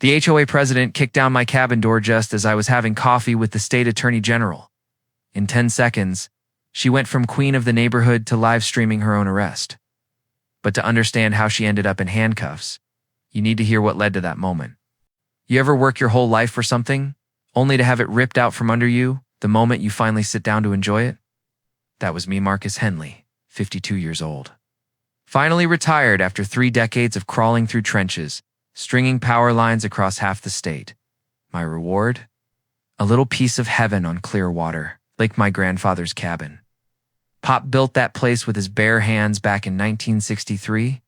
The HOA president kicked down my cabin door just as I was having coffee with the state attorney general. In 10 seconds, she went from queen of the neighborhood to live streaming her own arrest. But to understand how she ended up in handcuffs, you need to hear what led to that moment. You ever work your whole life for something, only to have it ripped out from under you the moment you finally sit down to enjoy it? That was me, Marcus Henley, 52 years old. Finally retired after 3 decades of crawling through trenches, stringing power lines across half the state. My reward? A little piece of heaven on clear water, like my grandfather's cabin. Pop built that place with his bare hands back in 1963.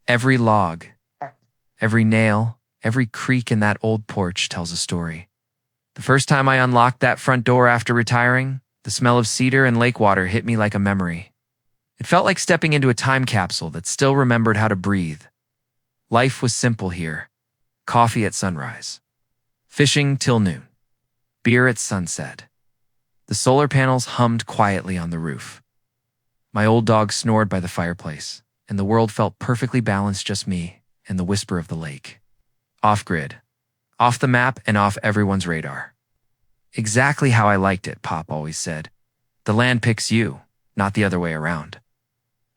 Every log, every nail, every creak in that old porch tells a story. The first time I unlocked that front door after retiring, the smell of cedar and lake water hit me like a memory. It felt like stepping into a time capsule that still remembered how to breathe. Life was simple here. Coffee at sunrise. Fishing till noon. Beer at sunset. The solar panels hummed quietly on the roof. My old dog snored by the fireplace, and the world felt perfectly balanced, just me and the whisper of the lake. Off-grid. Off the map and off everyone's radar. Exactly how I liked it, Pop always said. The land picks you, not the other way around.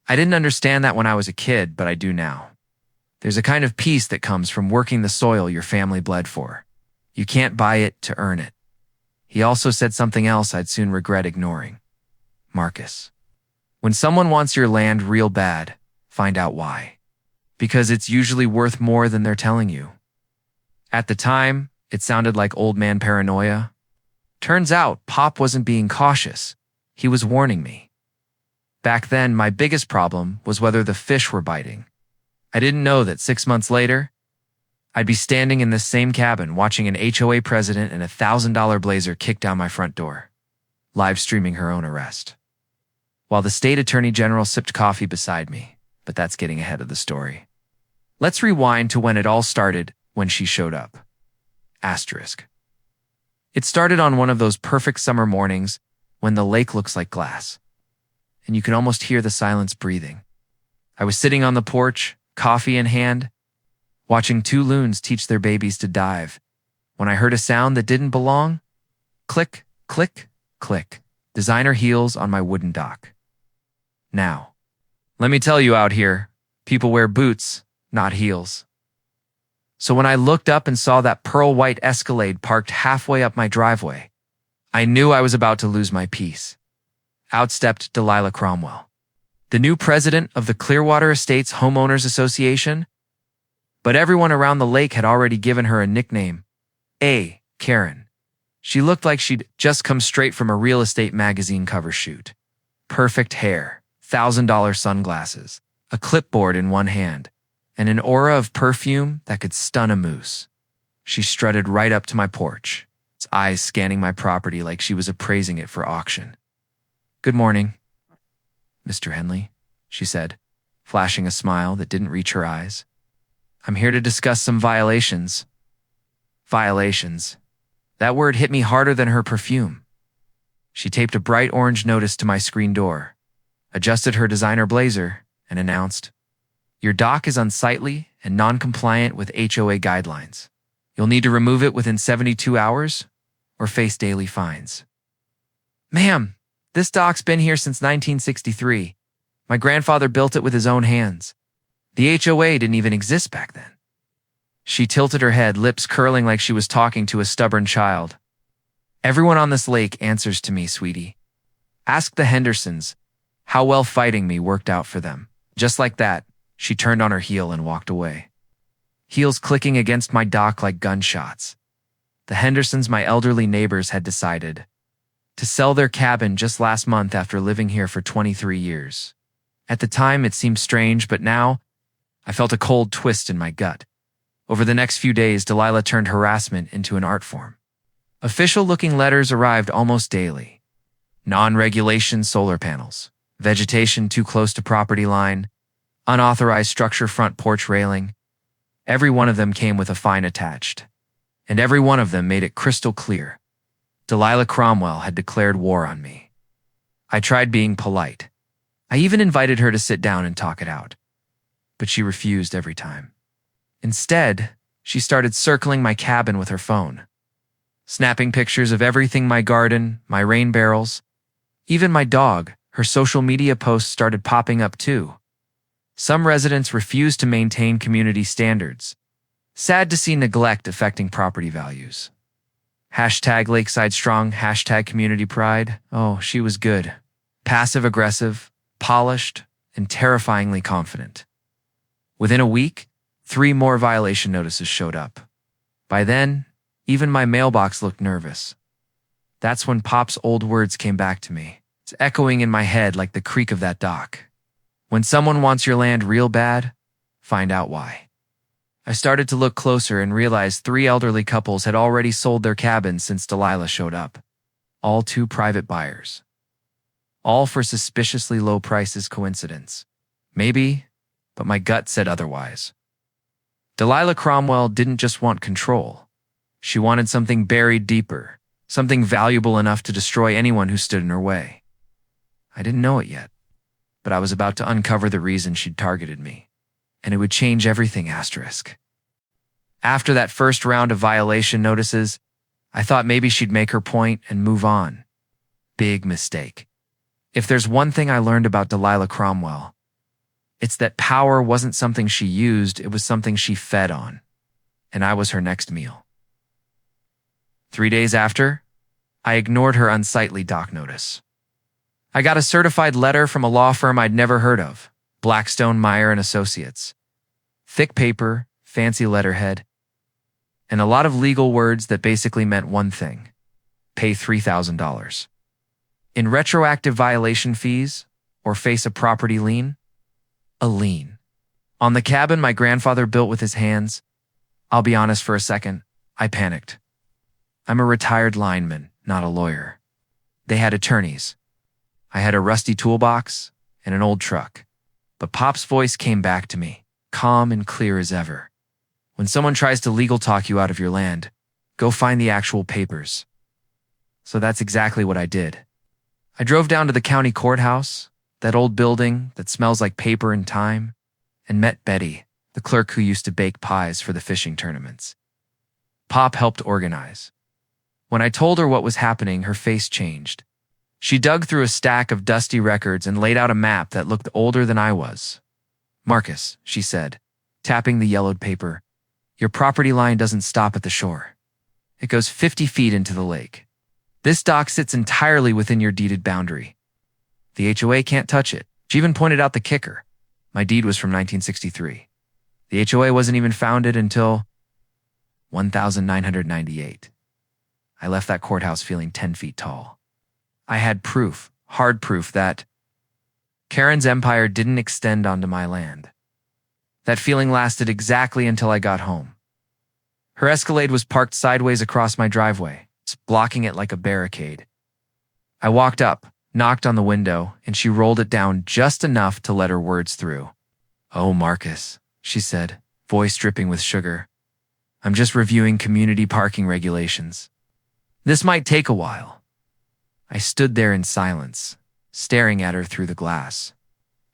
I didn't understand that when I was a kid, but I do now. There's a kind of peace that comes from working the soil your family bled for. You can't buy it to earn it. He also said something else I'd soon regret ignoring. Marcus, when someone wants your land real bad, find out why. Because it's usually worth more than they're telling you. At the time, it sounded like old man paranoia. Turns out, Pop wasn't being cautious. He was warning me. Back then, my biggest problem was whether the fish were biting. I didn't know that 6 months later, I'd be standing in this same cabin watching an HOA president in a $1,000 blazer kick down my front door, live streaming her own arrest, while the state attorney general sipped coffee beside me. But that's getting ahead of the story. Let's rewind to when it all started, when she showed up. Asterisk. It started on one of those perfect summer mornings when the lake looks like glass, and you can almost hear the silence breathing. I was sitting on the porch, coffee in hand, watching 2 loons teach their babies to dive, when I heard a sound that didn't belong. Click, click, click. Designer heels on my wooden dock. Now, let me tell you, out here, people wear boots, not heels. So when I looked up and saw that pearl-white Escalade parked halfway up my driveway, I knew I was about to lose my peace. Out stepped Delilah Cromwell, the new president of the Clearwater Estates Homeowners Association. But everyone around the lake had already given her a nickname, Karen. She looked like she'd just come straight from a real estate magazine cover shoot. Perfect hair, $1,000 sunglasses, a clipboard in one hand, and an aura of perfume that could stun a moose. She strutted right up to my porch, its eyes scanning my property like she was appraising it for auction. "Good morning, Mr. Henley," she said, flashing a smile that didn't reach her eyes. "I'm here to discuss some violations." Violations. That word hit me harder than her perfume. She taped a bright orange notice to my screen door, adjusted her designer blazer, and announced, "Your dock is unsightly and non-compliant with HOA guidelines. You'll need to remove it within 72 hours or face daily fines." "Ma'am, this dock's been here since 1963. My grandfather built it with his own hands. The HOA didn't even exist back then." She tilted her head, lips curling like she was talking to a stubborn child. "Everyone on this lake answers to me, sweetie. Ask the Hendersons how well fighting me worked out for them." Just like that, she turned on her heel and walked away, heels clicking against my dock like gunshots. The Hendersons, my elderly neighbors, had decided to sell their cabin just last month after living here for 23 years. At the time, it seemed strange, but now I felt a cold twist in my gut. Over the next few days, Delilah turned harassment into an art form. Official-looking letters arrived almost daily. Non-regulation solar panels, vegetation too close to property line, unauthorized structure front porch railing. Every one of them came with a fine attached. And every one of them made it crystal clear. Delilah Cromwell had declared war on me. I tried being polite. I even invited her to sit down and talk it out. But she refused every time. Instead, She started circling my cabin with her phone, snapping pictures of everything: my garden, my rain barrels, even my dog. Her social media posts started popping up too. Some residents refused to maintain community standards. Sad to see neglect affecting property values. Hashtag Lakeside Strong, hashtag Community Pride. Oh, she was good. Passive-aggressive, polished, and terrifyingly confident. Within a week, 3 more violation notices showed up. By then, even my mailbox looked nervous. That's when Pop's old words came back to me. It's echoing in my head like the creak of that dock. When someone wants your land real bad, find out why. I started to look closer and realized 3 elderly couples had already sold their cabins since Delilah showed up. All 2 private buyers. All for suspiciously low prices. Coincidence? Maybe, but my gut said otherwise. Delilah Cromwell didn't just want control. She wanted something buried deeper, something valuable enough to destroy anyone who stood in her way. I didn't know it yet, but I was about to uncover the reason she'd targeted me, and it would change everything. After that first round of violation notices, I thought maybe she'd make her point and move on. Big mistake. If there's one thing I learned about Delilah Cromwell, it's that power wasn't something she used, it was something she fed on. And I was her next meal. 3 days after, I ignored her unsightly dock notice. I got a certified letter from a law firm I'd never heard of, Blackstone, Meyer & Associates. Thick paper, fancy letterhead, and a lot of legal words that basically meant one thing: pay $3,000. In retroactive violation fees, or face a property lien? A lien. On the cabin my grandfather built with his hands. I'll be honest for a second, I panicked. I'm a retired lineman, not a lawyer. They had attorneys. I had a rusty toolbox and an old truck. But Pop's voice came back to me, calm and clear as ever. When someone tries to legal talk you out of your land, go find the actual papers. So that's exactly what I did. I drove down to the county courthouse, that old building that smells like paper and time, and met Betty, the clerk who used to bake pies for the fishing tournaments. Pop helped organize. When I told her what was happening, her face changed. She dug through a stack of dusty records and laid out a map that looked older than I was. "Marcus," she said, tapping the yellowed paper, "your property line doesn't stop at the shore. It goes 50 feet into the lake. This dock sits entirely within your deeded boundary. The HOA can't touch it." She even pointed out the kicker. My deed was from 1963. The HOA wasn't even founded until 1998. I left that courthouse feeling 10 feet tall. I had proof, hard proof, that Karen's empire didn't extend onto my land. That feeling lasted exactly until I got home. Her Escalade was parked sideways across my driveway, blocking it like a barricade. I walked up, knocked on the window, and she rolled it down just enough to let her words through. "Oh, Marcus," she said, voice dripping with sugar. "I'm just reviewing community parking regulations. This might take a while." I stood there in silence, staring at her through the glass.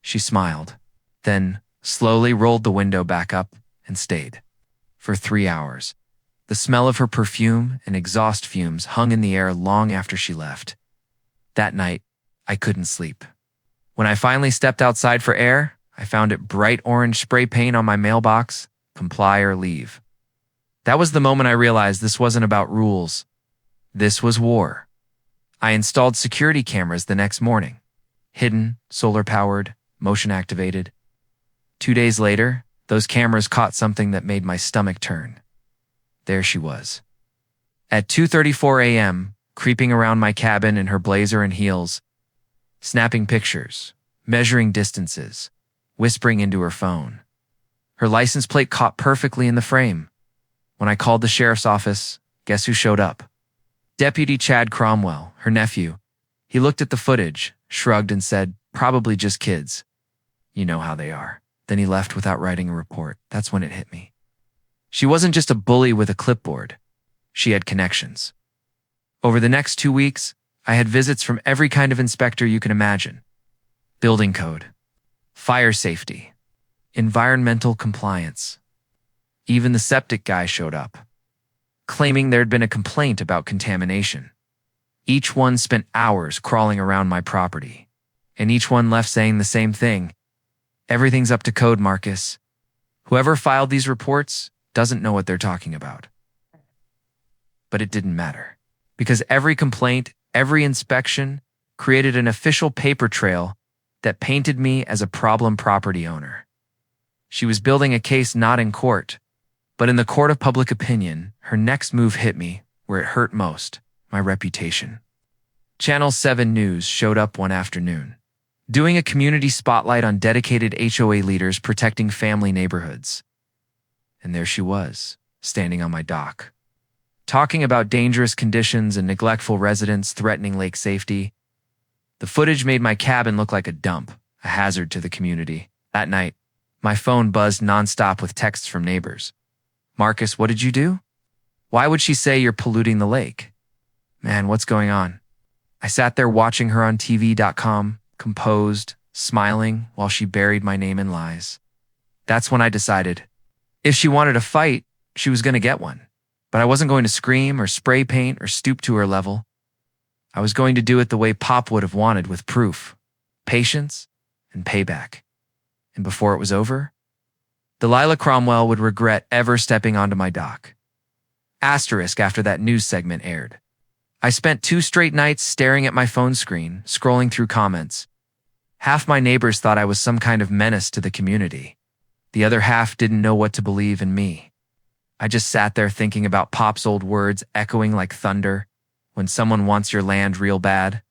She smiled, then slowly rolled the window back up and stayed. For 3 hours. The smell of her perfume and exhaust fumes hung in the air long after she left. That night, I couldn't sleep. When I finally stepped outside for air, I found it bright orange spray paint on my mailbox: "Comply or leave." That was the moment I realized this wasn't about rules. This was war. I installed security cameras the next morning. Hidden, solar-powered, motion-activated. 2 days later, those cameras caught something that made my stomach turn. There she was. At 2:34 a.m., creeping around my cabin in her blazer and heels, snapping pictures, measuring distances, whispering into her phone. Her license plate caught perfectly in the frame. When I called the sheriff's office, guess who showed up? Deputy Chad Cromwell, her nephew. He looked at the footage, shrugged, and said, "Probably just kids. You know how they are." Then he left without writing a report. That's when it hit me. She wasn't just a bully with a clipboard. She had connections. Over the next 2 weeks, I had visits from every kind of inspector you can imagine. Building code, fire safety, environmental compliance. Even the septic guy showed up, claiming there'd been a complaint about contamination. Each one spent hours crawling around my property, and each one left saying the same thing. Everything's up to code, Marcus. Whoever filed these reports doesn't know what they're talking about. But it didn't matter, because every complaint, every inspection created an official paper trail that painted me as a problem property owner. She was building a case not in court, but in the court of public opinion. Her next move hit me where it hurt most, my reputation. Channel 7 News showed up one afternoon, doing a community spotlight on dedicated HOA leaders protecting family neighborhoods. And there she was, standing on my dock, talking about dangerous conditions and neglectful residents threatening lake safety. The footage made my cabin look like a dump, a hazard to the community. That night, my phone buzzed nonstop with texts from neighbors. Marcus, what did you do? Why would she say you're polluting the lake? Man, what's going on? I sat there watching her on TV.com, composed, smiling, while she buried my name in lies. That's when I decided, if she wanted a fight, she was going to get one. But I wasn't going to scream or spray paint or stoop to her level. I was going to do it the way Pop would have wanted, with proof, patience, and payback. And before it was over, Delilah Cromwell would regret ever stepping onto my dock. Asterisk after that news segment aired. I spent 2 straight nights staring at my phone screen, scrolling through comments. Half my neighbors thought I was some kind of menace to the community. The other half didn't know what to believe in me. I just sat there thinking about Pop's old words echoing like thunder. When someone wants your land real bad,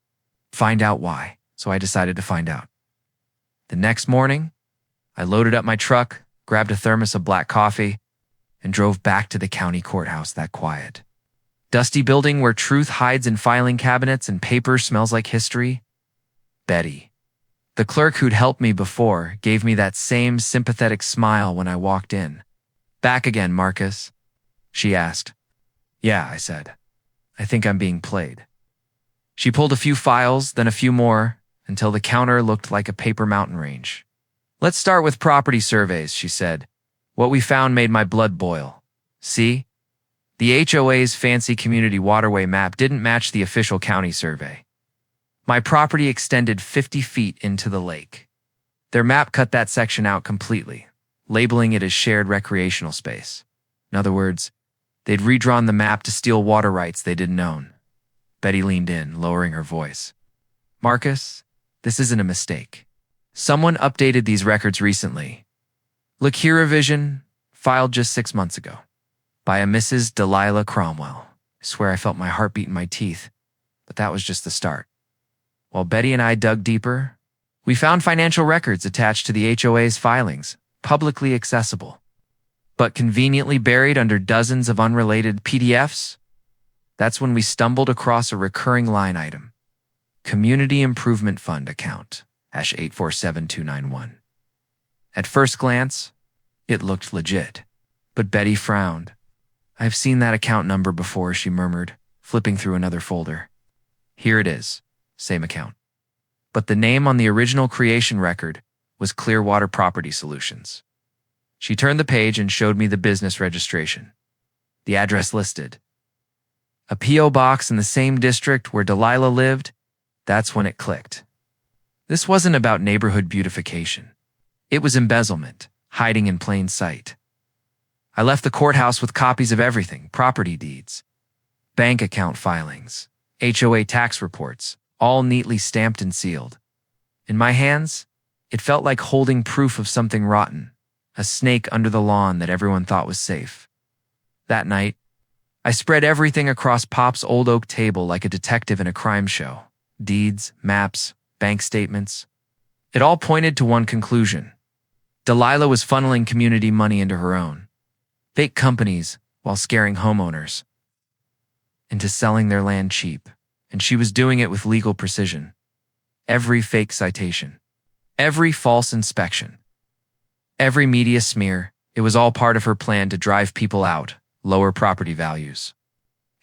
find out why. So I decided to find out. The next morning, I loaded up my truck, grabbed a thermos of black coffee, and drove back to the county courthouse. That quiet, dusty building where truth hides in filing cabinets and paper smells like history. Betty, the clerk who'd helped me before, gave me that same sympathetic smile when I walked in. Back again, Marcus? She asked. Yeah, I said. I think I'm being played. She pulled a few files, then a few more, until the counter looked like a paper mountain range. Let's start with property surveys, she said. What we found made my blood boil. See? The HOA's fancy community waterway map didn't match the official county survey. My property extended 50 feet into the lake. Their map cut that section out completely, labeling it as shared recreational space. In other words, they'd redrawn the map to steal water rights they didn't own. Betty leaned in, lowering her voice. Marcus, this isn't a mistake. Someone updated these records recently. Look here, revision, filed just 6 months ago. By a Mrs. Delilah Cromwell. I swear I felt my heartbeat in my teeth, but that was just the start. While Betty and I dug deeper, we found financial records attached to the HOA's filings, publicly accessible. But conveniently buried under dozens of unrelated PDFs, that's when we stumbled across a recurring line item. Community Improvement Fund account, #847291. At first glance, it looked legit, but Betty frowned. I've seen that account number before, she murmured, flipping through another folder. Here it is, same account. But the name on the original creation record was Clearwater Property Solutions. She turned the page and showed me the business registration. The address listed. A P.O. box in the same district where Delilah lived. That's when it clicked. This wasn't about neighborhood beautification. It was embezzlement, hiding in plain sight. I left the courthouse with copies of everything: property deeds, bank account filings, HOA tax reports, all neatly stamped and sealed. In my hands, it felt like holding proof of something rotten, a snake under the lawn that everyone thought was safe. That night, I spread everything across Pop's old oak table like a detective in a crime show. Deeds, maps, bank statements. It all pointed to one conclusion. Delilah was funneling community money into her own. Fake companies while scaring homeowners into selling their land cheap. And she was doing it with legal precision. Every fake citation, every false inspection, every media smear, it was all part of her plan to drive people out, lower property values,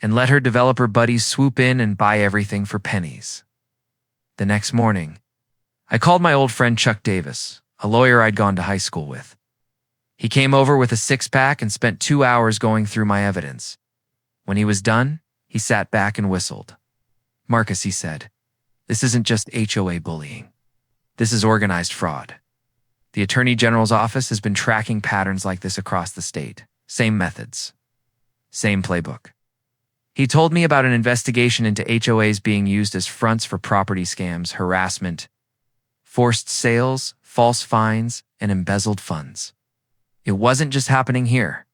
and let her developer buddies swoop in and buy everything for pennies. The next morning, I called my old friend Chuck Davis, a lawyer I'd gone to high school with. He came over with a six-pack and spent 2 hours going through my evidence. When he was done, he sat back and whistled. "Marcus," he said, "this isn't just HOA bullying. This is organized fraud. The Attorney General's office has been tracking patterns like this across the state. Same methods. Same playbook." He told me about an investigation into HOAs being used as fronts for property scams, harassment, forced sales, false fines, and embezzled funds. It wasn't just happening here.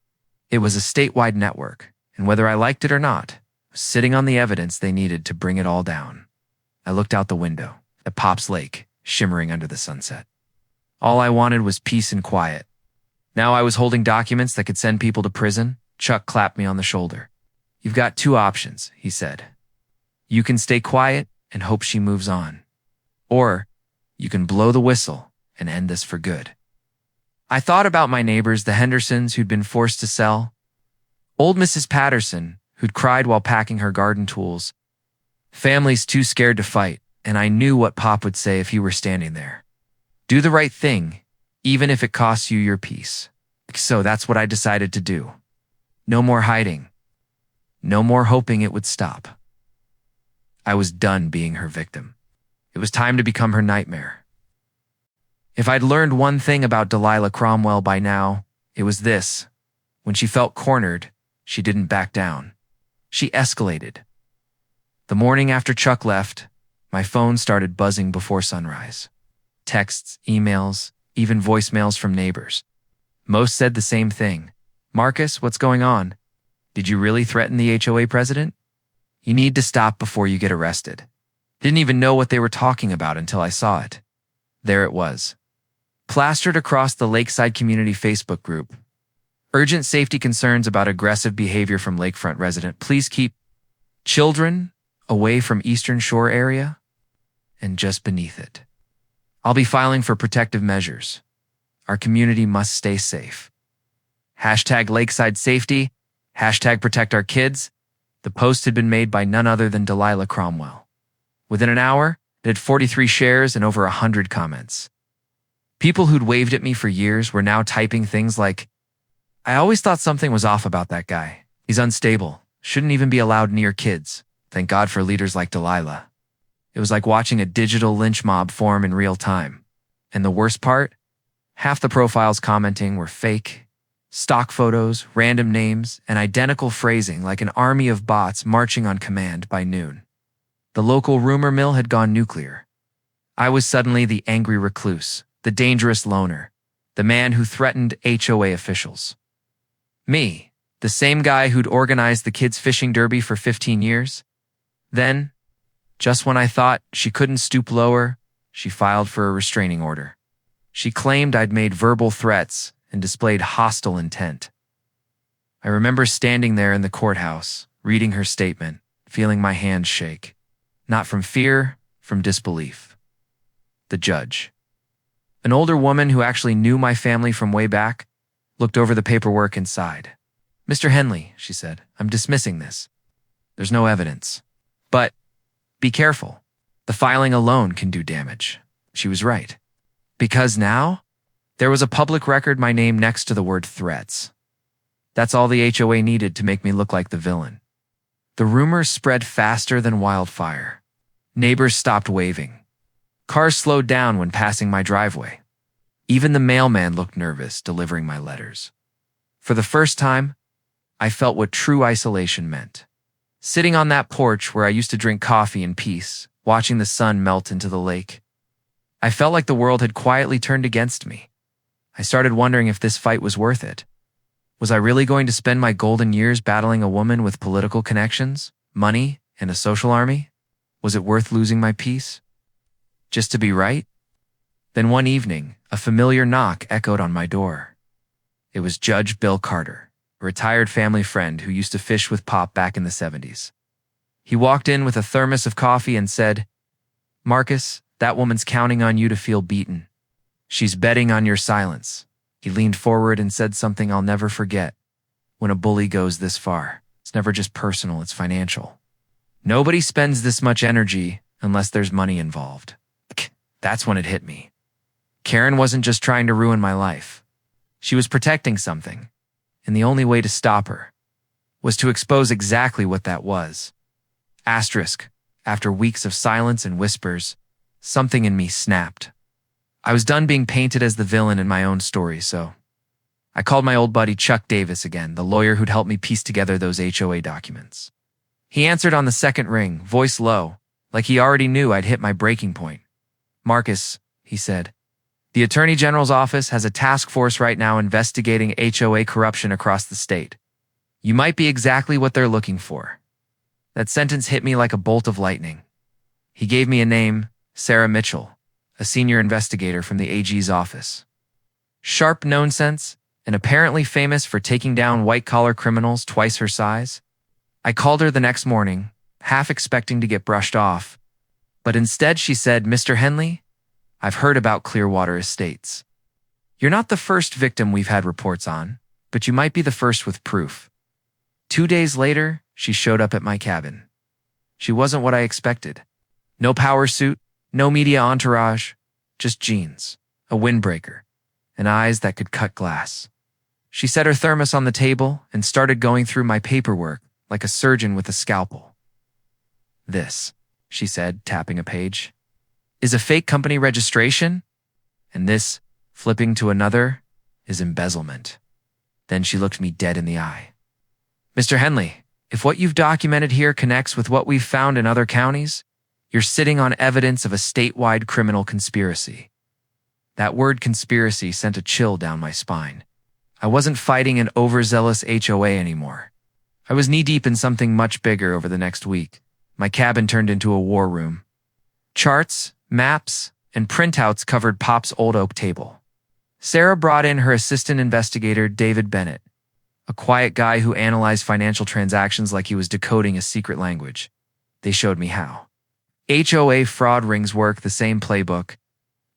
It was a statewide network, and whether I liked it or not, I was sitting on the evidence they needed to bring it all down. I looked out the window at Pop's Lake, shimmering under the sunset. All I wanted was peace and quiet. Now I was holding documents that could send people to prison. Chuck clapped me on the shoulder. "You've got two options," he said. "You can stay quiet and hope she moves on. Or you can blow the whistle and end this for good." I thought about my neighbors, the Hendersons, who'd been forced to sell. Old Mrs. Patterson, who'd cried while packing her garden tools. Families too scared to fight, and I knew what Pop would say if he were standing there. Do the right thing, even if it costs you your peace. So that's what I decided to do. No more hiding. No more hoping it would stop. I was done being her victim. It was time to become her nightmare. If I'd learned one thing about Delilah Cromwell by now, it was this. When she felt cornered, she didn't back down. She escalated. The morning after Chuck left, my phone started buzzing before sunrise. Texts, emails, even voicemails from neighbors. Most said the same thing. "Marcus, what's going on? Did you really threaten the HOA president? You need to stop before you get arrested." Didn't even know what they were talking about until I saw it. There it was, plastered across the Lakeside Community Facebook group. "Urgent safety concerns about aggressive behavior from lakefront resident. Please keep children away from Eastern Shore area." And just beneath it, "I'll be filing for protective measures. Our community must stay safe. Hashtag Lakeside Safety. Hashtag Protect Our Kids." The post had been made by none other than Delilah Cromwell. Within an hour, it had 43 shares and over 100 comments. People who'd waved at me for years were now typing things like, "I always thought something was off about that guy. He's unstable. Shouldn't even be allowed near kids. Thank God for leaders like Delilah." It was like watching a digital lynch mob form in real time. And the worst part? Half the profiles commenting were fake. Stock photos, random names, and identical phrasing like an army of bots marching on command by noon. The local rumor mill had gone nuclear. I was suddenly the angry recluse, the dangerous loner, the man who threatened HOA officials. Me, the same guy who'd organized the kids' fishing derby for 15 years. Then, just when I thought she couldn't stoop lower, she filed for a restraining order. She claimed I'd made verbal threats and displayed hostile intent. I remember standing there in the courthouse, reading her statement, feeling my hands shake. Not from fear, from disbelief. The judge, an older woman who actually knew my family from way back, looked over the paperwork and sighed. "Mr. Henley," she said, "I'm dismissing this. There's no evidence. But be careful. The filing alone can do damage." She was right. Because now, there was a public record, my name next to the word threats. That's all the HOA needed to make me look like the villain. The rumors spread faster than wildfire. Neighbors stopped waving. Cars slowed down when passing my driveway. Even the mailman looked nervous delivering my letters. For the first time, I felt what true isolation meant. Sitting on that porch where I used to drink coffee in peace, watching the sun melt into the lake, I felt like the world had quietly turned against me. I started wondering if this fight was worth it. Was I really going to spend my golden years battling a woman with political connections, money, and a social army? Was it worth losing my peace? Just to be right? Then one evening, a familiar knock echoed on my door. It was Judge Bill Carter, a retired family friend who used to fish with Pop back in the 70s. He walked in with a thermos of coffee and said, "Marcus, that woman's counting on you to feel beaten. She's betting on your silence." He leaned forward and said something I'll never forget. "When a bully goes this far, it's never just personal, it's financial. Nobody spends this much energy unless there's money involved." That's when it hit me. Karen wasn't just trying to ruin my life. She was protecting something, and the only way to stop her was to expose exactly what that was. Asterisk, after weeks of silence and whispers, something in me snapped. I was done being painted as the villain in my own story, so I called my old buddy Chuck Davis again, the lawyer who'd helped me piece together those HOA documents. He answered on the second ring, voice low, like he already knew I'd hit my breaking point. "Marcus," he said, "the Attorney General's office has a task force right now investigating HOA corruption across the state. You might be exactly what they're looking for." That sentence hit me like a bolt of lightning. He gave me a name, Sarah Mitchell, a senior investigator from the AG's office. Sharp no-sense, and apparently famous for taking down white-collar criminals twice her size. I called her the next morning, half expecting to get brushed off, but instead she said, "Mr. Henley, I've heard about Clearwater Estates. You're not the first victim we've had reports on, but you might be the first with proof." 2 days later, she showed up at my cabin. She wasn't what I expected. No power suit, no media entourage, just jeans, a windbreaker, and eyes that could cut glass. She set her thermos on the table and started going through my paperwork like a surgeon with a scalpel. "This," she said, tapping a page, "is a fake company registration, and this, flipping to another, is embezzlement." Then she looked me dead in the eye. "Mr. Henley, if what you've documented here connects with what we've found in other counties, you're sitting on evidence of a statewide criminal conspiracy." That word conspiracy sent a chill down my spine. I wasn't fighting an overzealous HOA anymore. I was knee-deep in something much bigger over the next week. My cabin turned into a war room. Charts, maps, and printouts covered Pop's old oak table. Sarah brought in her assistant investigator, David Bennett, a quiet guy who analyzed financial transactions like he was decoding a secret language. They showed me how. HOA fraud rings work the same playbook.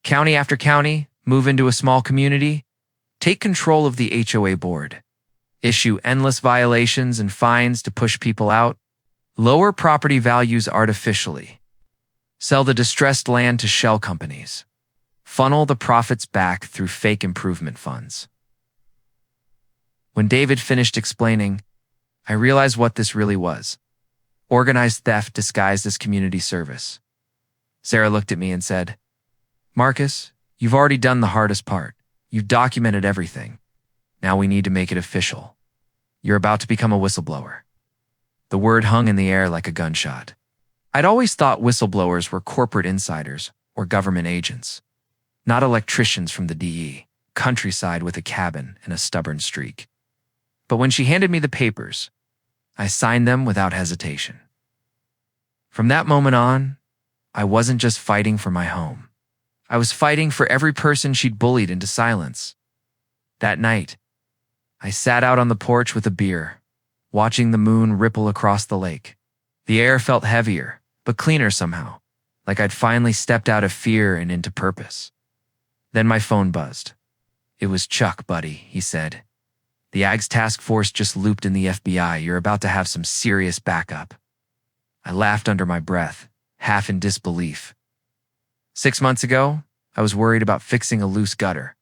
County after county, move into a small community, take control of the HOA board, issue endless violations and fines to push people out, lower property values artificially, sell the distressed land to shell companies, funnel the profits back through fake improvement funds. When David finished explaining, I realized what this really was: organized theft disguised as community service. Sarah looked at me and said, "Marcus, you've already done the hardest part. You've documented everything. Now we need to make it official. You're about to become a whistleblower." The word hung in the air like a gunshot. I'd always thought whistleblowers were corporate insiders or government agents, not electricians from the DE, countryside with a cabin and a stubborn streak. But when she handed me the papers, I signed them without hesitation. From that moment on, I wasn't just fighting for my home. I was fighting for every person she'd bullied into silence. That night, I sat out on the porch with a beer, watching the moon ripple across the lake. The air felt heavier, but cleaner somehow, like I'd finally stepped out of fear and into purpose. Then my phone buzzed. "It was Chuck, buddy," he said. "The AGS task force just looped in the FBI. You're about to have some serious backup." I laughed under my breath, half in disbelief. 6 months ago, I was worried about fixing a loose gutter.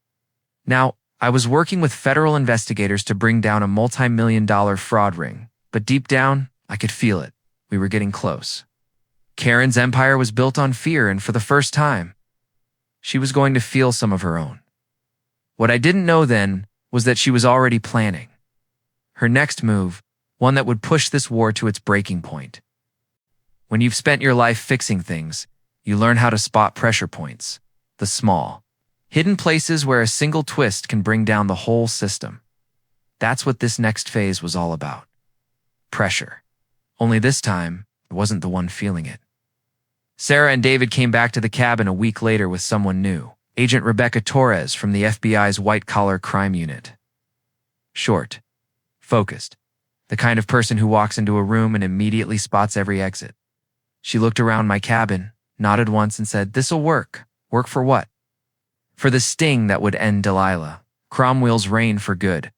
Now, I was working with federal investigators to bring down a multi-million-dollar fraud ring, but deep down, I could feel it. We were getting close. Karen's empire was built on fear, and for the first time, she was going to feel some of her own. What I didn't know then was that she was already planning her next move, one that would push this war to its breaking point. When you've spent your life fixing things, you learn how to spot pressure points, the small, hidden places where a single twist can bring down the whole system. That's what this next phase was all about. Pressure. Only this time, I wasn't the one feeling it. Sarah and David came back to the cabin a week later with someone new, Agent Rebecca Torres from the FBI's white-collar crime unit. Short, focused, the kind of person who walks into a room and immediately spots every exit. She looked around my cabin, nodded once and said, "This'll work." Work for what? For the sting that would end Delilah, Cromwell's reign for good.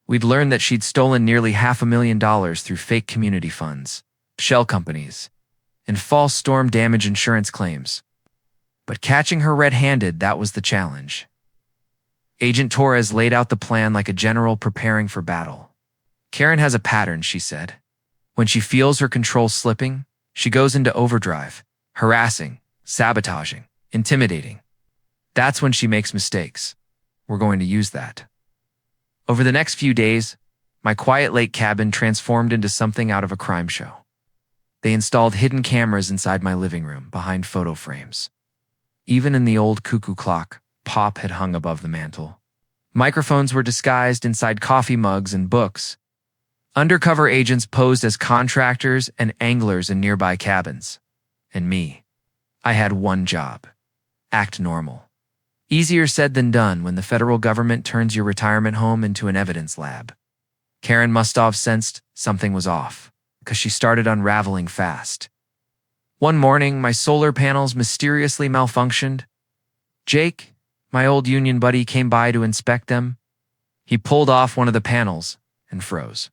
We'd learned that she'd stolen nearly $500,000 through fake community funds, shell companies, and false storm damage insurance claims. But catching her red-handed, that was the challenge. Agent Torres laid out the plan like a general preparing for battle. Karen has a pattern, she said. When she feels her control slipping, she goes into overdrive, harassing, sabotaging, intimidating. That's when she makes mistakes. We're going to use that. Over the next few days, my quiet lake cabin transformed into something out of a crime show. They installed hidden cameras inside my living room, behind photo frames. Even in the old cuckoo clock, Pop had hung above the mantel. Microphones were disguised inside coffee mugs and books. Undercover agents posed as contractors and anglers in nearby cabins. And me, I had one job: act normal. Easier said than done when the federal government turns your retirement home into an evidence lab. Karen must have sensed something was off, because she started unraveling fast. One morning, my solar panels mysteriously malfunctioned. Jake, my old union buddy, came by to inspect them. He pulled off one of the panels and froze.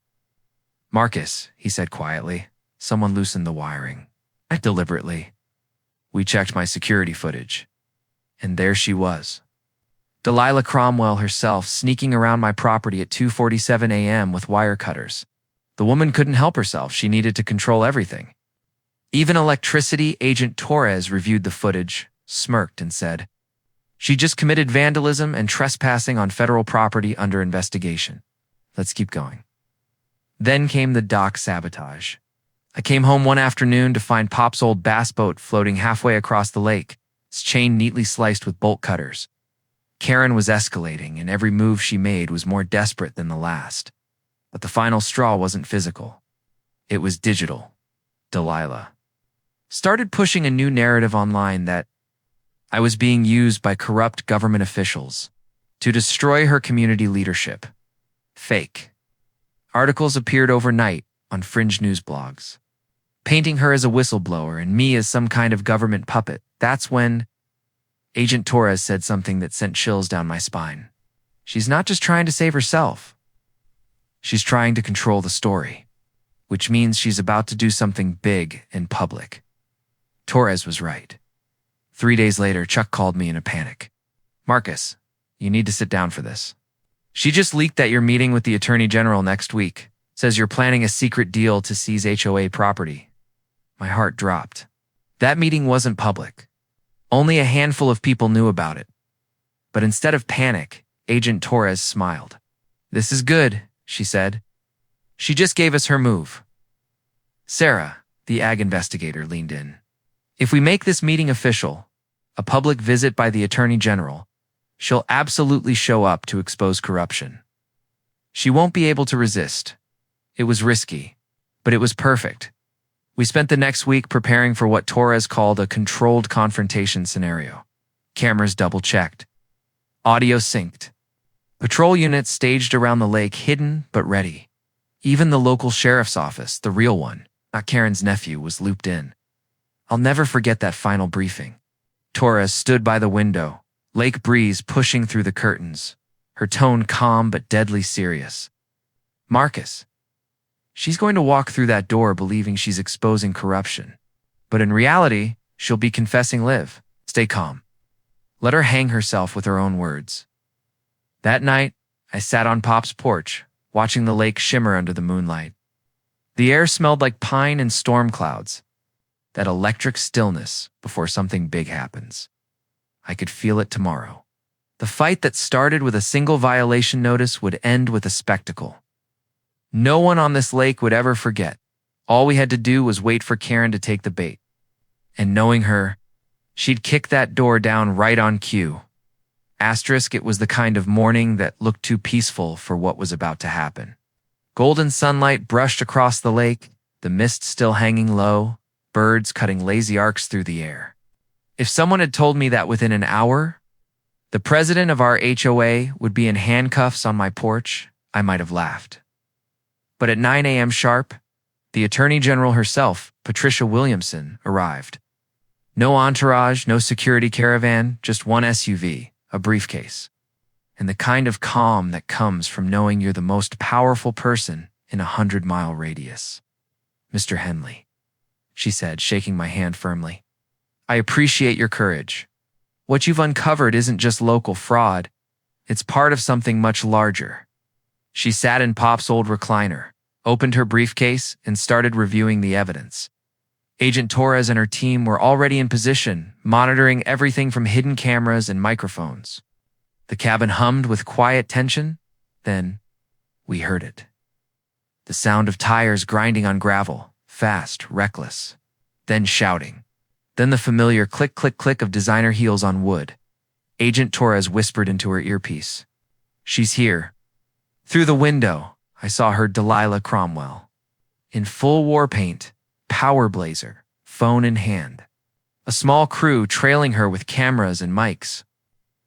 "Marcus," he said quietly, "someone loosened the wiring." Not deliberately. We checked my security footage, and there she was. Delilah Cromwell herself, sneaking around my property at 2:47 a.m. with wire cutters. The woman couldn't help herself. She needed to control everything. Even electricity. Agent Torres reviewed the footage, smirked, and said, "She just committed vandalism and trespassing on federal property under investigation. Let's keep going." Then came the dock sabotage. I came home one afternoon to find Pop's old bass boat floating halfway across the lake, its chain neatly sliced with bolt cutters. Karen was escalating, and every move she made was more desperate than the last. But the final straw wasn't physical. It was digital. Delilah started pushing a new narrative online that I was being used by corrupt government officials to destroy her community leadership. Fake. Articles appeared overnight on fringe news blogs, painting her as a whistleblower and me as some kind of government puppet. That's when Agent Torres said something that sent chills down my spine. She's not just trying to save herself. She's trying to control the story, which means she's about to do something big and public. Torres was right. 3 days later, Chuck called me in a panic. "Marcus, you need to sit down for this. She just leaked that you're meeting with the Attorney General next week. Says you're planning a secret deal to seize HOA property." My heart dropped. That meeting wasn't public. Only a handful of people knew about it. But instead of panic, Agent Torres smiled. "This is good," she said. "She just gave us her move." Sarah, the ag investigator, leaned in. "If we make this meeting official, a public visit by the Attorney General, she'll absolutely show up to expose corruption. She won't be able to resist." It was risky, but it was perfect. We spent the next week preparing for what Torres called a controlled confrontation scenario. Cameras double-checked. Audio synced. Patrol units staged around the lake, hidden but ready. Even the local sheriff's office, the real one, not Karen's nephew, was looped in. I'll never forget that final briefing. Torres stood by the window, lake breeze pushing through the curtains, her tone calm but deadly serious. "Marcus, she's going to walk through that door believing she's exposing corruption. But in reality, she'll be confessing Liv. Stay calm. Let her hang herself with her own words." That night, I sat on Pop's porch, watching the lake shimmer under the moonlight. The air smelled like pine and storm clouds. That electric stillness before something big happens. I could feel it tomorrow. The fight that started with a single violation notice would end with a spectacle. No one on this lake would ever forget. All we had to do was wait for Karen to take the bait. And knowing her, she'd kick that door down right on cue. Asterisk, it was the kind of morning that looked too peaceful for what was about to happen. Golden sunlight brushed across the lake, the mist still hanging low, birds cutting lazy arcs through the air. If someone had told me that within an hour, the president of our HOA would be in handcuffs on my porch, I might have laughed. But at 9 a.m. sharp, the Attorney General herself, Patricia Williamson, arrived. No entourage, no security caravan, just one SUV, a briefcase. And the kind of calm that comes from knowing you're the most powerful person in a 100-mile radius. "Mr. Henley," she said, shaking my hand firmly. "I appreciate your courage. What you've uncovered isn't just local fraud, It's part of something much larger. She sat in Pop's old recliner, opened her briefcase, and started reviewing the evidence. Agent Torres and her team were already in position, monitoring everything from hidden cameras and microphones. The cabin hummed with quiet tension. Then, we heard it. The sound of tires grinding on gravel, fast, reckless. Then shouting. Then the familiar click, click, click of designer heels on wood. Agent Torres whispered into her earpiece. She's here. Through the window, I saw her Delilah Cromwell. In full war paint, power blazer, phone in hand. A small crew trailing her with cameras and mics.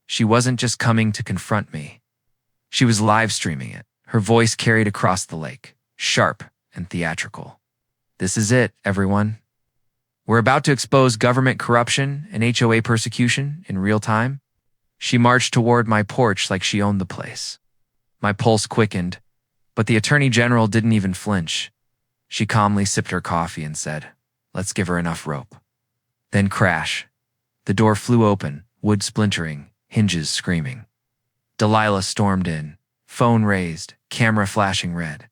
She wasn't just coming to confront me. She was live streaming it, her voice carried across the lake, sharp and theatrical. This is it, everyone. We're about to expose government corruption and HOA persecution in real time. She marched toward my porch like she owned the place. My pulse quickened, but the Attorney General didn't even flinch. She calmly sipped her coffee and said, "Let's give her enough rope." Then crash. The door flew open, wood splintering, hinges screaming. Delilah stormed in, phone raised, camera flashing red.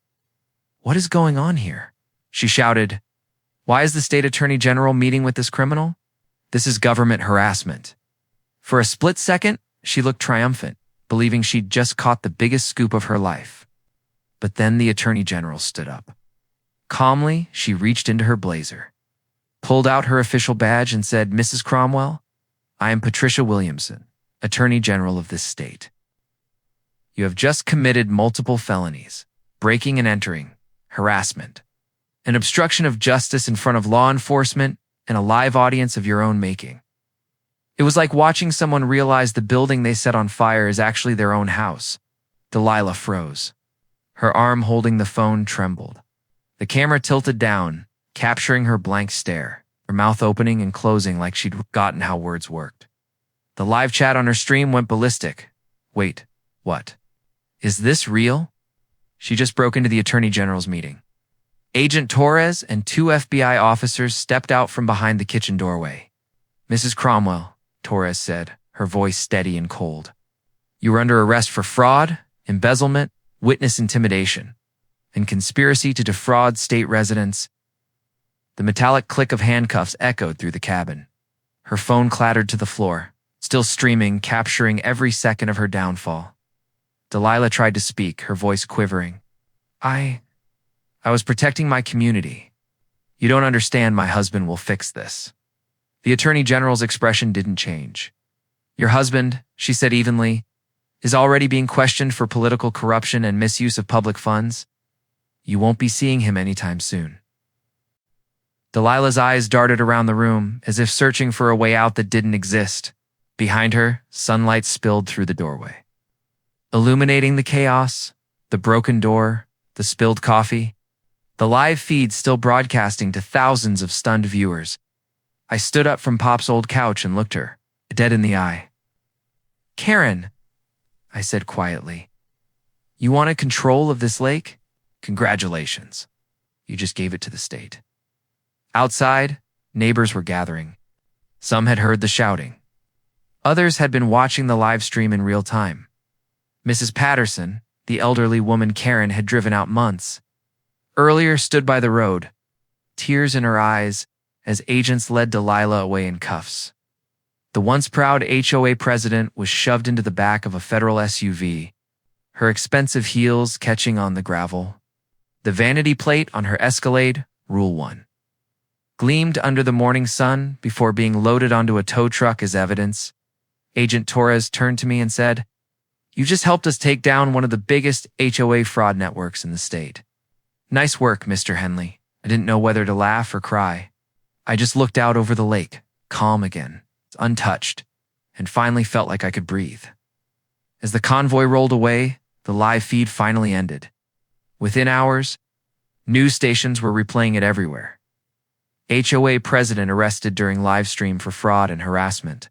"What is going on here?" She shouted. "Why is the state attorney general meeting with this criminal? This is government harassment." For a split second, she looked triumphant, believing she'd just caught the biggest scoop of her life. But then the attorney general stood up. Calmly, she reached into her blazer, pulled out her official badge and said, "Mrs. Cromwell, I am Patricia Williamson, Attorney General of this state. You have just committed multiple felonies, breaking and entering, harassment, an obstruction of justice in front of law enforcement, and a live audience of your own making." It was like watching someone realize the building they set on fire is actually their own house. Delilah froze. Her arm holding the phone trembled. The camera tilted down, capturing her blank stare, her mouth opening and closing like she'd forgotten how words worked. The live chat on her stream went ballistic. "Wait, what? Is this real?" She just broke into the Attorney General's meeting. Agent Torres and 2 FBI officers stepped out from behind the kitchen doorway. "Mrs. Cromwell," Torres said, her voice steady and cold. "You were under arrest for fraud, embezzlement, witness intimidation, and conspiracy to defraud state residents." The metallic click of handcuffs echoed through the cabin. Her phone clattered to the floor, still streaming, capturing every second of her downfall. Delilah tried to speak, her voice quivering. I was protecting my community. You don't understand, my husband will fix this." The Attorney General's expression didn't change. "Your husband," she said evenly, "is already being questioned for political corruption and misuse of public funds. You won't be seeing him anytime soon." Delilah's eyes darted around the room, as if searching for a way out that didn't exist. Behind her, sunlight spilled through the doorway, illuminating the chaos, the broken door, the spilled coffee, the live feed still broadcasting to thousands of stunned viewers. I stood up from Pop's old couch and looked her, dead in the eye. "Karen," I said quietly, "you wanted control of this lake? Congratulations. You just gave it to the state." Outside, neighbors were gathering. Some had heard the shouting. Others had been watching the live stream in real time. Mrs. Patterson, the elderly woman Karen had driven out months earlier, stood by the road, tears in her eyes, as agents led Delilah away in cuffs. The once proud HOA president was shoved into the back of a federal SUV, her expensive heels catching on the gravel. The vanity plate on her Escalade, Rule 1, gleamed under the morning sun before being loaded onto a tow truck as evidence. Agent Torres turned to me and said, "You just helped us take down one of the biggest HOA fraud networks in the state." "Nice work, Mr. Henley." I didn't know whether to laugh or cry. I just looked out over the lake, calm again, untouched, and finally felt like I could breathe. As the convoy rolled away, the live feed finally ended. Within hours, news stations were replaying it everywhere. HOA president arrested during live stream for fraud and harassment.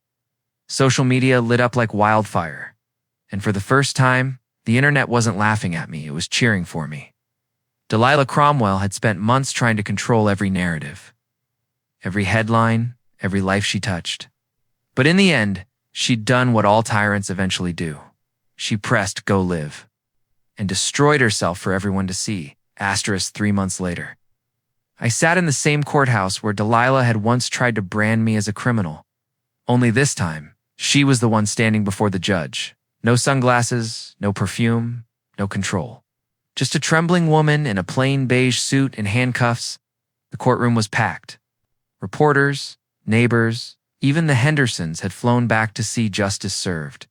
Social media lit up like wildfire. And for the first time, the internet wasn't laughing at me, it was cheering for me. Delilah Cromwell had spent months trying to control every narrative, every headline, every life she touched. But in the end, she'd done what all tyrants eventually do. she pressed "Go live" and destroyed herself for everyone to see. 3 months later. I sat in the same courthouse where Delilah had once tried to brand me as a criminal. Only this time, she was the one standing before the judge. No sunglasses, no perfume, no control. Just a trembling woman in a plain beige suit and handcuffs. The courtroom was packed. Reporters, neighbors, even the Hendersons had flown back to see justice served.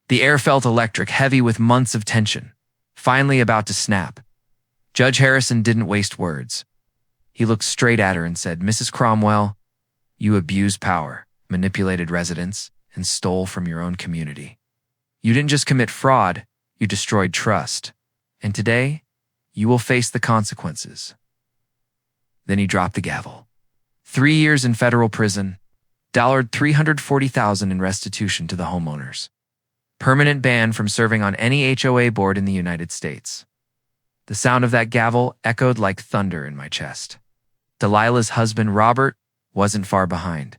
The air felt electric, heavy with months of tension, finally about to snap. Judge Harrison didn't waste words. He looked straight at her and said, "Mrs. Cromwell, you abused power, manipulated residents, and stole from your own community. You didn't just commit fraud, you destroyed trust. And today, you will face the consequences." Then he dropped the gavel. 3 years in federal prison, $340,000 in restitution to the homeowners. Permanent ban from serving on any HOA board in the United States. The sound of that gavel echoed like thunder in my chest. Delilah's husband, Robert, wasn't far behind.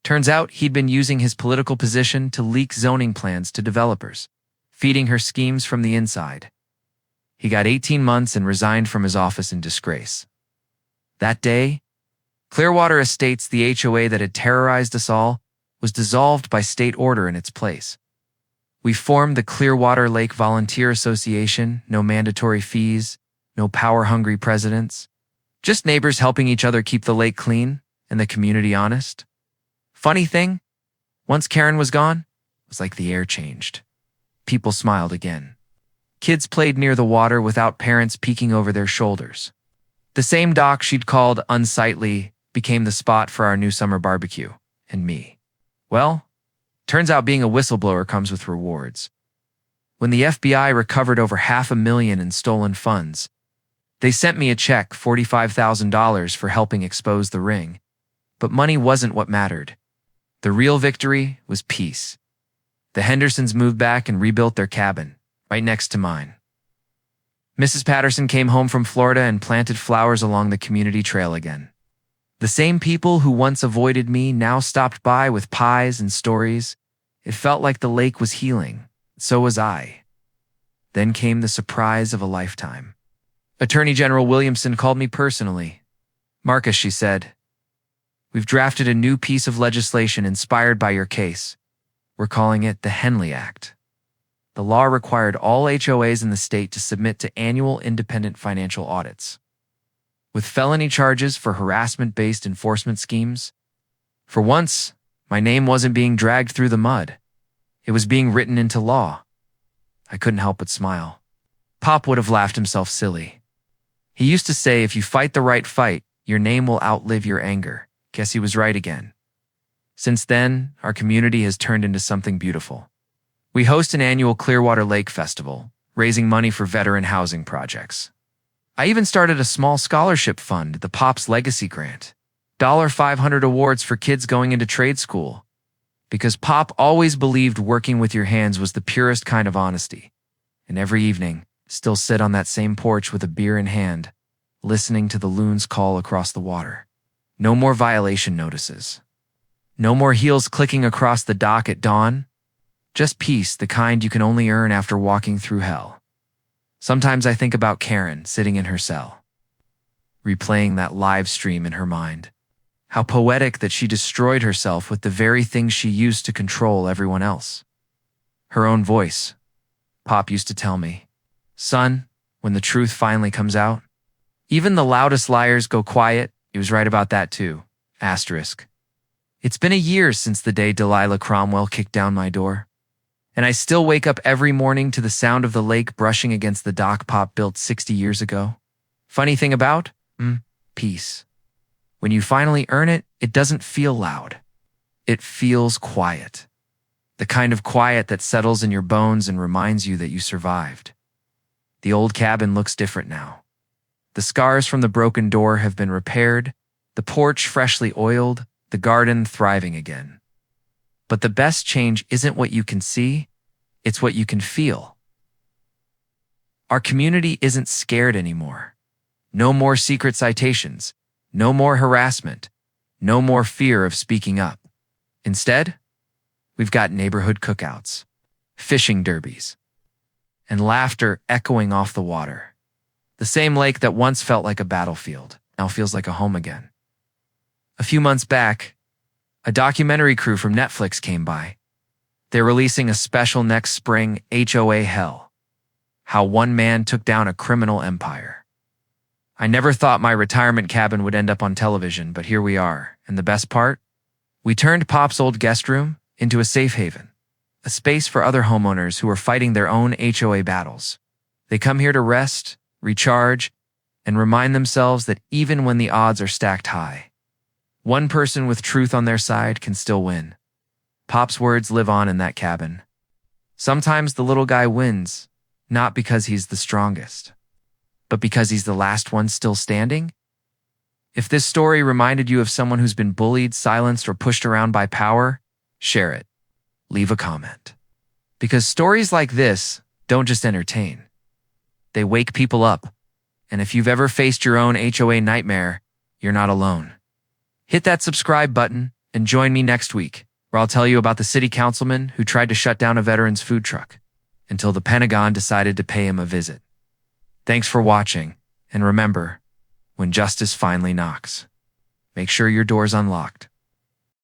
Turns out he'd been using his political position to leak zoning plans to developers, feeding her schemes from the inside. He got 18 months and resigned from his office in disgrace. That day, Clearwater Estates, the HOA that had terrorized us all, was dissolved by state order in its place. We formed the Clearwater Lake Volunteer Association, no mandatory fees, no power-hungry presidents, just neighbors helping each other keep the lake clean and the community honest. Funny thing, once Karen was gone, it was like the air changed. People smiled again. Kids played near the water without parents peeking over their shoulders. The same dock she'd called unsightly became the spot for our new summer barbecue, and me. Well, turns out being a whistleblower comes with rewards. When the FBI recovered over $500,000 in stolen funds, they sent me a check, $45,000, for helping expose the ring. But money wasn't what mattered. The real victory was peace. The Hendersons moved back and rebuilt their cabin, right next to mine. Mrs. Patterson came home from Florida and planted flowers along the community trail again. The same people who once avoided me now stopped by with pies and stories. It felt like the lake was healing. So was I. Then came the surprise of a lifetime. Attorney General Williamson called me personally. "Marcus," she said, "we've drafted a new piece of legislation inspired by your case. We're calling it the Henley Act. The law required all HOAs in the state to submit to annual independent financial audits. With felony charges for harassment-based enforcement schemes, for once, my name wasn't being dragged through the mud. It was being written into law." I couldn't help but smile. Pop would have laughed himself silly. He used to say, if you fight the right fight, your name will outlive your anger. Guess he was right again. Since then, our community has turned into something beautiful. We host an annual Clearwater Lake Festival, raising money for veteran housing projects. I even started a small scholarship fund, the Pop's Legacy Grant. $500 awards for kids going into trade school. Because Pop always believed working with your hands was the purest kind of honesty. And every evening, still sit on that same porch with a beer in hand, listening to the loons call across the water. No more violation notices. No more heels clicking across the dock at dawn. Just peace, the kind you can only earn after walking through hell. Sometimes I think about Karen sitting in her cell, replaying that live stream in her mind. How poetic that she destroyed herself with the very things she used to control everyone else. Her own voice. Pop used to tell me, "Son, when the truth finally comes out, even the loudest liars go quiet." He was right about that too. Asterisk. It's been a year since the day Delilah Cromwell kicked down my door, and I still wake up every morning to the sound of the lake brushing against the dock Pop built 60 years ago. Funny thing about? Peace. When you finally earn it, it doesn't feel loud. It feels quiet. The kind of quiet that settles in your bones and reminds you that you survived. The old cabin looks different now. The scars from the broken door have been repaired, the porch freshly oiled, the garden thriving again. But the best change isn't what you can see, it's what you can feel. Our community isn't scared anymore. No more secret citations, no more harassment, no more fear of speaking up. Instead, we've got neighborhood cookouts, fishing derbies, and laughter echoing off the water. The same lake that once felt like a battlefield now feels like a home again. A few months back, a documentary crew from Netflix came by. They're releasing a special next spring, HOA Hell: How One Man Took Down a Criminal Empire. I never thought my retirement cabin would end up on television, but here we are. And the best part? We turned Pop's old guest room into a safe haven, a space for other homeowners who are fighting their own HOA battles. They come here to rest, recharge, and remind themselves that even when the odds are stacked high, one person with truth on their side can still win. Pop's words live on in that cabin. Sometimes the little guy wins, not because he's the strongest, but because he's the last one still standing. If this story reminded you of someone who's been bullied, silenced, or pushed around by power, share it. Leave a comment. Because stories like this don't just entertain. They wake people up. And if you've ever faced your own HOA nightmare, you're not alone. Hit that subscribe button and join me next week, where I'll tell you about the city councilman who tried to shut down a veteran's food truck until the Pentagon decided to pay him a visit. Thanks for watching, and remember, when justice finally knocks, make sure your door's unlocked.